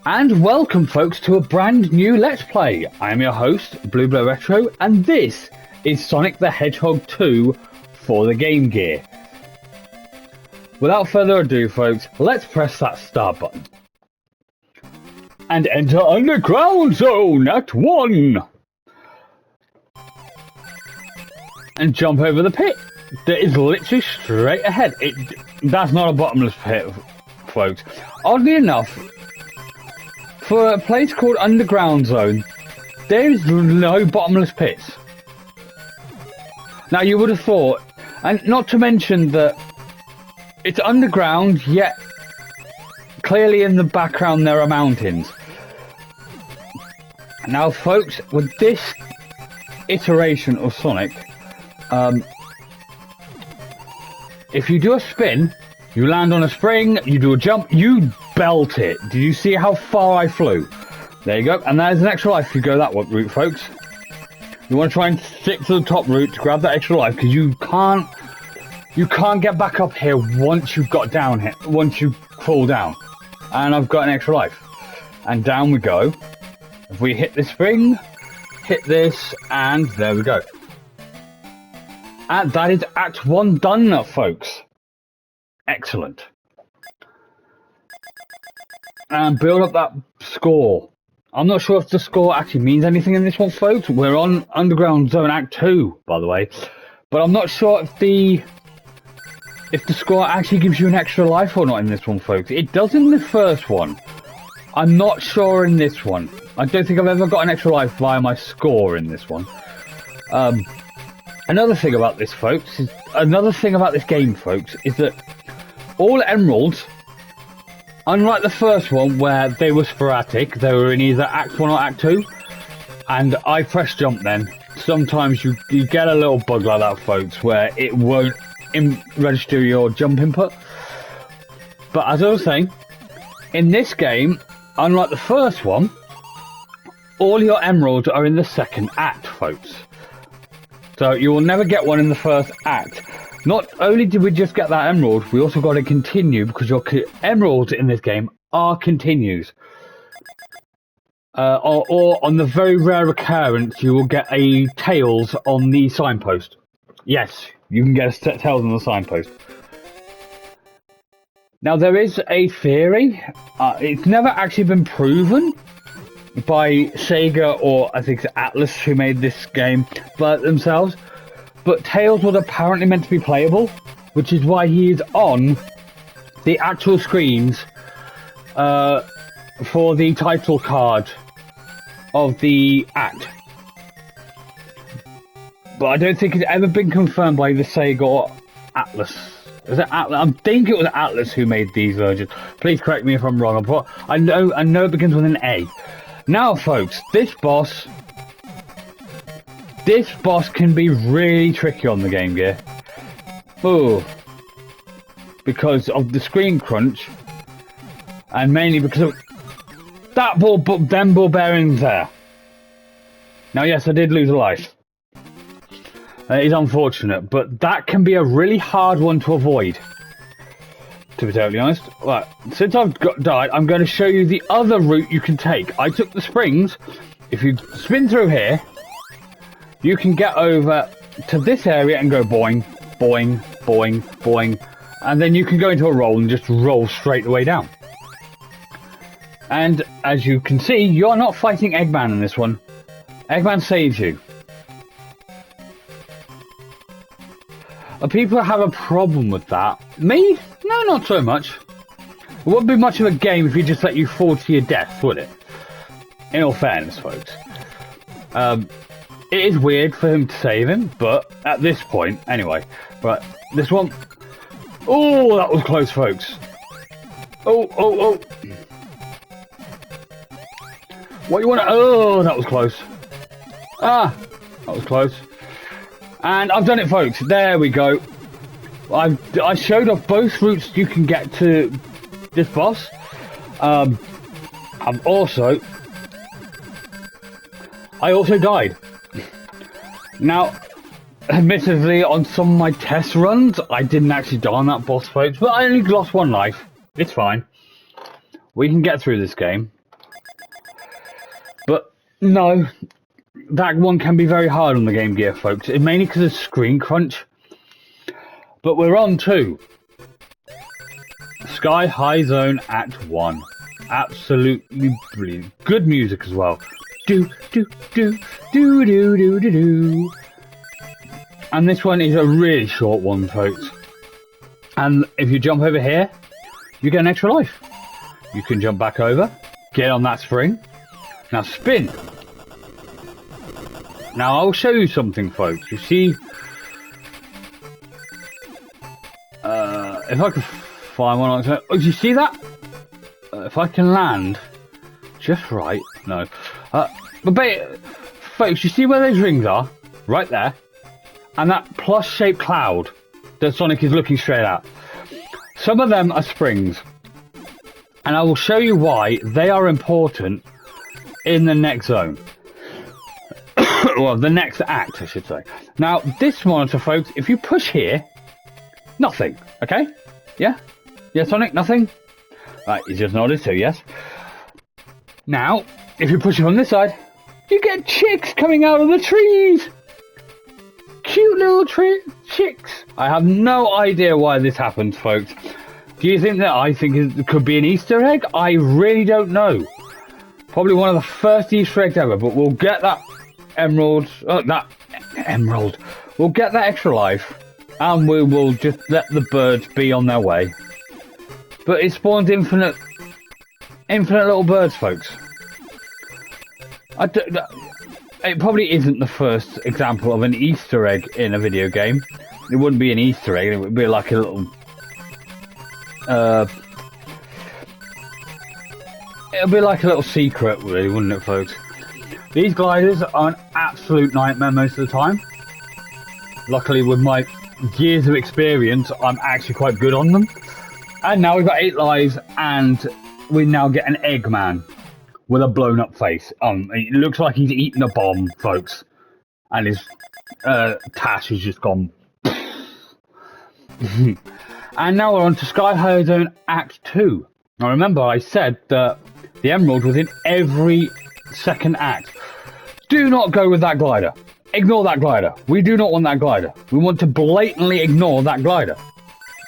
And welcome folks to a brand new Let's Play. I am your host, Blue Retro, and this is Sonic the Hedgehog 2 for the Game Gear. Without further ado folks, let's press that start button. And enter Underground Zone Act 1! And jump over the pit. That is literally straight ahead. That's not a bottomless pit, folks. Oddly enough, for a place called Underground Zone, there is no bottomless pits. Now you would have thought, and not to mention that it's underground, yet clearly in the background there are mountains. Now folks, with this iteration of Sonic, if you do a spin, you land on a spring, you do a jump, you belt it. Did you see how far I flew? There you go, and that is an extra life if you go that route, folks. You want to try and stick to the top route to grab that extra life, because you can't get back up here once you've got down here, once you fall down. And I've got an extra life. And down we go. If we hit the spring, hit this, and there we go. And that is Act 1 done now, folks. Excellent. And build up that score. I'm not sure if the score actually means anything in this one, folks. We're on Underground Zone Act 2, by the way. But I'm not sure if the score actually gives you an extra life or not in this one, folks. It does in the first one. I'm not sure in this one. I don't think I've ever got an extra life via my score in this one. Another thing about this, folks, is that all emeralds, unlike the first one where they were sporadic, they were in either Act 1 or Act 2, and I press jump then. Sometimes you get a little bug like that, folks, where it won't register your jump input. But as I was saying, in this game, unlike the first one, all your emeralds are in the second act, folks. So you will never get one in the first act. Not only did we just get that emerald, we also got to continue, because your emeralds in this game are continues. Or on the very rare occurrence, you will get a tails on the signpost. Yes, you can get a tails on the signpost. Now there is a theory, it's never actually been proven by Sega or I think it's Atlas who made this game by themselves, but Tails was apparently meant to be playable, which is why he is on the actual screens for the title card of the act. But I don't think it's ever been confirmed by either Sega or Atlas. Is it Atlas? I think it was Atlas who made these versions. Please correct me if I'm wrong. I know it begins with an A. Now, folks, this boss can be really tricky on the Game Gear. Oh, because of the screen crunch, and mainly because of that them ball bearings there. Now, yes, I did lose a life. It is unfortunate, but that can be a really hard one to avoid, to be totally honest. Right, since I've died, I'm going to show you the other route you can take. I took the springs. If you spin through here, you can get over to this area and go boing, boing, boing, boing, and then you can go into a roll and just roll straight the way down. And as you can see, you're not fighting Eggman in this one. Eggman saves you. People have a problem with that. Me? No, not so much. It wouldn't be much of a game if he just let you fall to your death, would it? In all fairness, folks. It is weird for him to save him, but at this point, anyway. Right, this one. Oh, that was close, folks. Oh. What you want to... Oh, that was close. Ah, that was close. And I've done it, folks. There we go. I showed off both routes you can get to this boss. I also died. Now, admittedly, on some of my test runs, I didn't actually die on that boss, folks. But I only lost one life. It's fine. We can get through this game. No, that one can be very hard on the Game Gear, folks. It's mainly because of screen crunch. But we're on to Sky High Zone Act 1. Absolutely brilliant. Good music as well. Do, do, do, do, do, do, do, do. And this one is a really short one, folks. And if you jump over here, you get an extra life. You can jump back over, get on that spring. Now spin. Now I'll show you something, folks. You see, if I can find one, oh, you see that? If I can land just right, no. But folks, you see where those rings are? Right there. And that plus-shaped cloud that Sonic is looking straight at. Some of them are springs. And I will show you why they are important in the next zone. Well, the next act, I should say. Now, this monitor, folks, if you push here, nothing, okay? Yeah? Yeah, Sonic, nothing? Right, you just nodded, so yes. Now, if you push it on this side, you get chicks coming out of the trees! Cute little chicks! I have no idea why this happens, folks. Do you think that I think it could be an Easter egg? I really don't know. Probably one of the first Easter eggs ever, but we'll get that emerald. We'll get that extra life, and we will just let the birds be on their way. But it spawns infinite little birds, folks. It probably isn't the first example of an Easter egg in a video game. It wouldn't be an Easter egg. It would be like a little. It'll be like a little secret, really, wouldn't it, folks? These gliders are an absolute nightmare most of the time. Luckily, with my years of experience, I'm actually quite good on them. And now we've got 8 lives, and we now get an Eggman with a blown-up face. It looks like he's eaten a bomb, folks, and his tash has just gone. And now we're on to Sky High Zone Act 2. Now remember, I said that the emerald was in every second act. Do not go with that glider. Ignore that glider. We do not want that glider. We want to blatantly ignore that glider.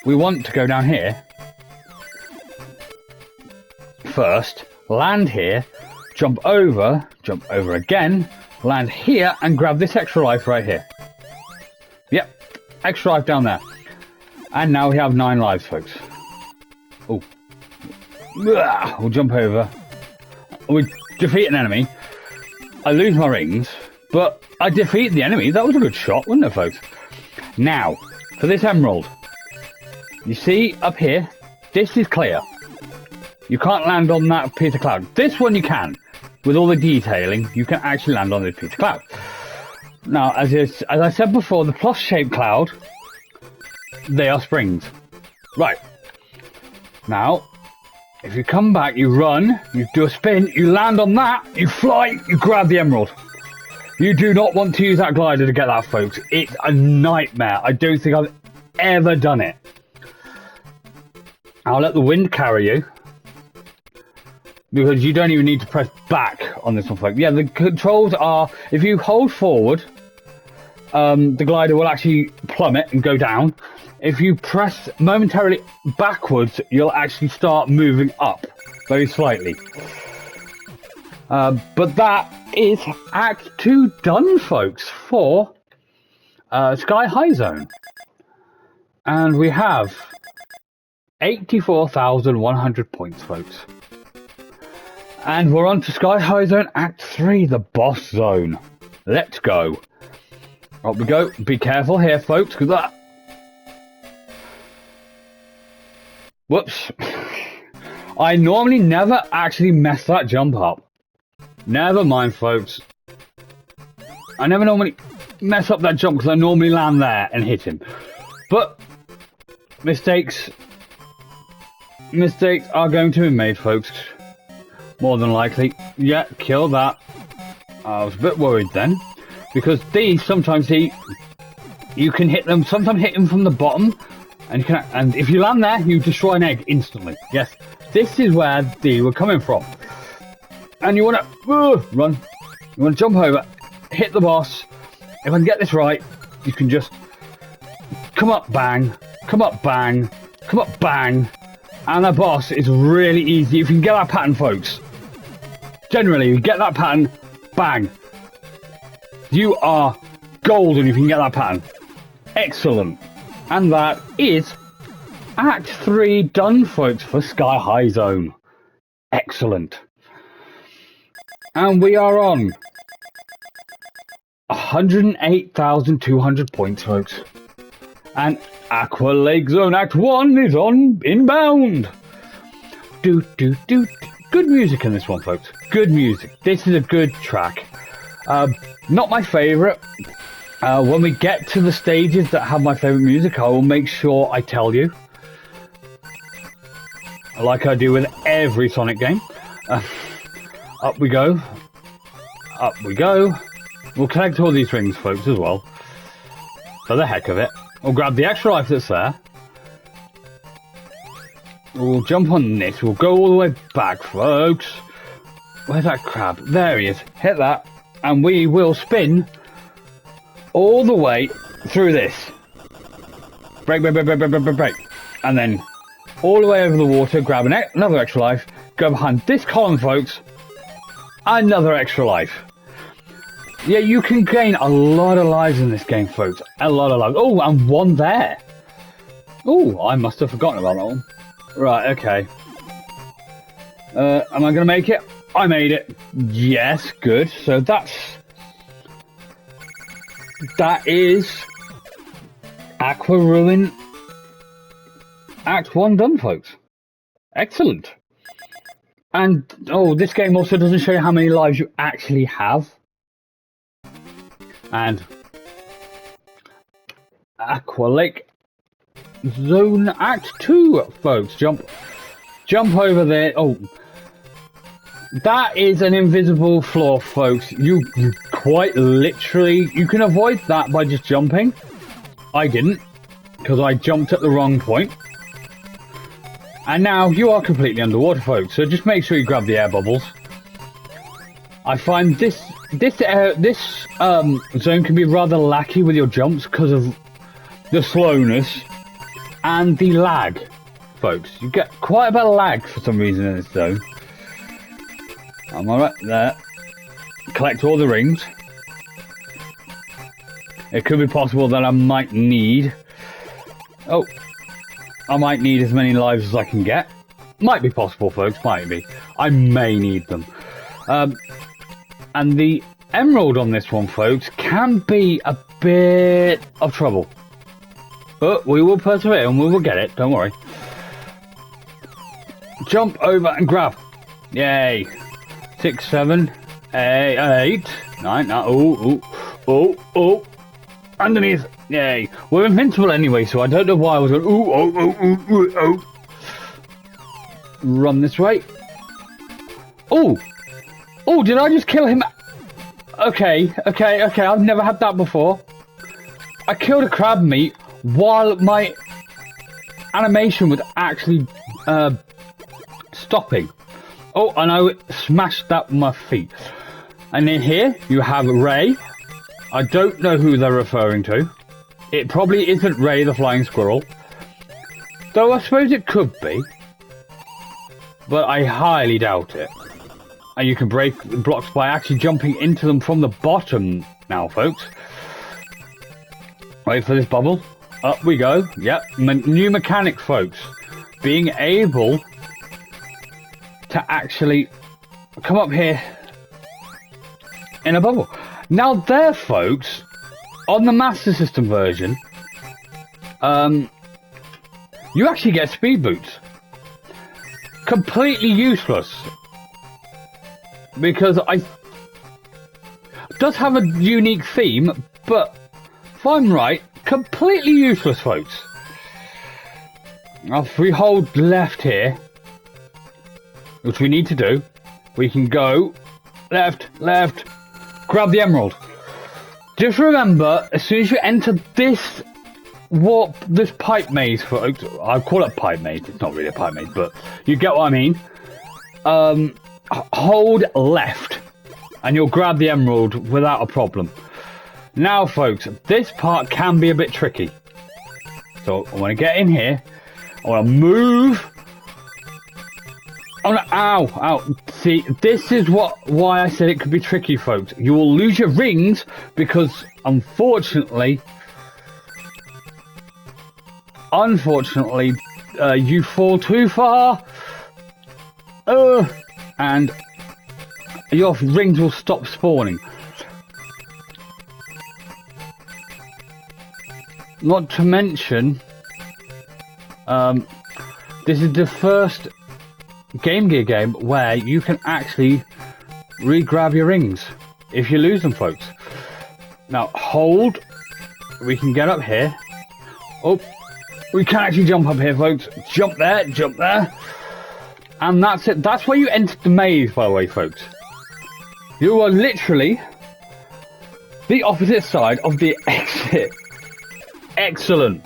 We want to go down here first, land here, jump over again, land here, and grab this extra life right here. Yep, extra life down there. And now we have 9 lives, folks. Oh. We'll jump over. We defeat an enemy. I lose my rings, but I defeat the enemy. That was a good shot, wasn't it, folks? Now, for this emerald. You see up here, this is clear. You can't land on that piece of cloud. This one you can. With all the detailing, you can actually land on this piece of cloud. Now, as I said before, the plus-shaped cloud, they are springs. Right. Now, if you come back, you run, you do a spin, you land on that, you fly, you grab the emerald. You do not want to use that glider to get that, folks. It's a nightmare. I don't think I've ever done it. I'll let the wind carry you. Because you don't even need to press back on this one, folks. Yeah, the controls are, if you hold forward, the glider will actually plummet and go down. If you press momentarily backwards, you'll actually start moving up very slightly. But that is Act 2 done, folks, for Sky High Zone. And we have 84,100 points, folks. And we're on to Sky High Zone Act 3, the boss zone. Let's go. Up we go. Be careful here, folks, because that... Whoops. I normally never actually mess that jump up. Never mind, folks. I never normally mess up that jump because I normally land there and hit him. But mistakes are going to be made, folks. More than likely. Yeah, kill that. I was a bit worried then. Because these sometimes you can hit them, sometimes hit them from the bottom. And if you land there, you destroy an egg instantly. Yes, this is where they were coming from. And you want to run. You want to jump over, hit the boss. If I can get this right, you can just come up, bang, come up, bang, come up, bang. And the boss is really easy. If you can get that pattern, folks. Generally, you get that pattern, bang. You are golden if you can get that pattern. Excellent. And that is Act 3 done, folks, for Sky High Zone. Excellent. And we are on 108,200 points, folks. And Aqua Lake Zone Act 1 is on inbound. Good music in this one, folks. Good music. This is a good track. Not my favourite. When we get to the stages that have my favourite music, I will make sure I tell you. Like I do with every Sonic game. Up we go. Up we go. We'll collect all these rings, folks, as well. For the heck of it. We'll grab the extra life that's there. We'll jump on this. We'll go all the way back, folks. Where's that crab? There he is. Hit that. And we will spin all the way through this. Break. And then all the way over the water, grab another extra life. Go behind this column, folks. Another extra life. Yeah, you can gain a lot of lives in this game, folks. A lot of lives. Oh, and one there. Oh, I must have forgotten about that one. Right, okay. Am I going to make it? I made it. Yes, good. So that is Aqua Ruin Act 1 done, folks. Excellent. And, oh, this game also doesn't show you how many lives you actually have. And Aqua Lake Zone Act 2, folks. Jump over there. Oh, that is an invisible floor, folks. You quite literally, you can avoid that by just jumping. I didn't, because I jumped at the wrong point. And now you are completely underwater, folks. So just make sure you grab the air bubbles. I find this zone can be rather lacky with your jumps because of the slowness and the lag, folks. You get quite a bit of lag for some reason in this zone. I'm alright there. Collect all the rings. It could be possible that I might need... Oh, I might need as many lives as I can get. Might be possible, folks. Might be. I may need them. And the emerald on this one, folks, can be a bit of trouble. But we will persevere and we will get it. Don't worry. Jump over and grab. Yay. 6, 7, 8, 9. Oh. Underneath. Yay. We're invincible anyway, so I don't know why I was going, oh. Run this way. Oh, did I just kill him? Okay. I've never had that before. I killed a crab meat while my animation was actually stopping. Oh, and I smashed that with my feet. And then here you have Ray. I don't know who they're referring to. It probably isn't Ray the flying squirrel. Though I suppose it could be. But I highly doubt it. And you can break blocks by actually jumping into them from the bottom now, folks. Wait for this bubble. Up we go. Yep. New mechanic, folks. Being able to actually come up here in a bubble. Now there, folks, on the Master System version, you actually get speed boots. Completely useless. Because it does have a unique theme, but if I'm right, completely useless, folks. Now, if we hold left here, which we need to do, we can go left, grab the emerald. Just remember, as soon as you enter this pipe maze, folks, I call it pipe maze, it's not really a pipe maze, but you get what I mean. Hold left and you'll grab the emerald without a problem. Now folks, this part can be a bit tricky. So I want to get in here, I want to move. Oh, ow. See, this is why I said it could be tricky, folks. You will lose your rings because, unfortunately, you fall too far. And your rings will stop spawning. Not to mention, this is the first Game Gear game where you can actually re-grab your rings if you lose them, folks. Now hold, we can get up here. Oh, we can actually jump up here, folks. Jump there, and that's it. That's where you entered the maze, by the way, folks. You are literally the opposite side of the exit. Excellent.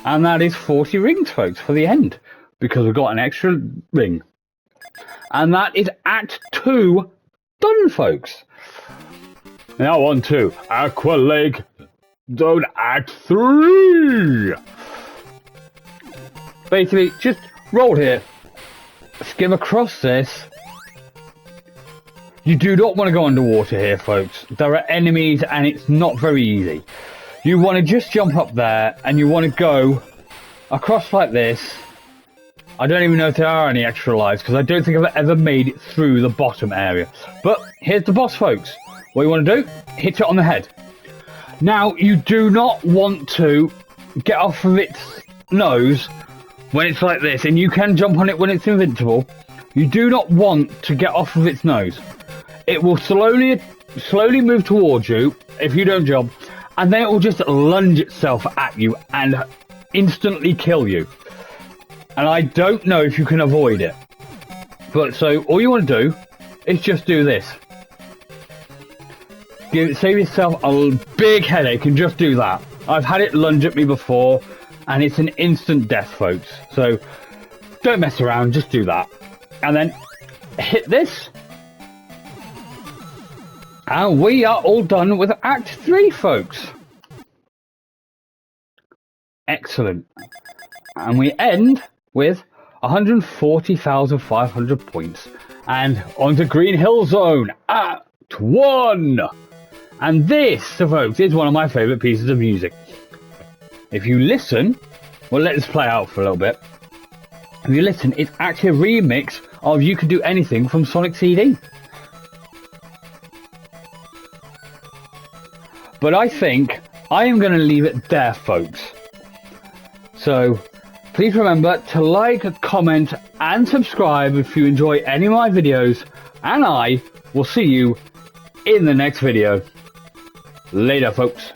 And that is 40 rings, folks, for the end, because we've got an extra ring. And that is Act 2 done, folks. Now on to Aqua Lake Zone Act 3. Basically, just roll here, skim across this. You do not want to go underwater here, folks. There are enemies and it's not very easy. You want to just jump up there and you want to go across like this. I don't even know if there are any extra lives because I don't think I've ever made it through the bottom area. But here's the boss, folks. What you want to do, hit it on the head. Now, you do not want to get off of its nose when it's like this, and you can jump on it when it's invincible. You do not want to get off of its nose. It will slowly move towards you if you don't jump, and then it will just lunge itself at you and instantly kill you. And I don't know if you can avoid it. But so all you want to do is just do this. Save yourself a big headache and just do that. I've had it lunge at me before and it's an instant death, folks. So don't mess around, just do that. And then hit this. And we are all done with Act 3, folks. Excellent. And we end with 140,500 points. And on to Green Hill Zone, Act 1. And this, folks, is one of my favourite pieces of music. If you listen, well, let this play out for a little bit. If you listen, it's actually a remix of You Can Do Anything from Sonic CD. But I think I am going to leave it there, folks. So please remember to like, comment and subscribe if you enjoy any of my videos. And I will see you in the next video. Later, folks.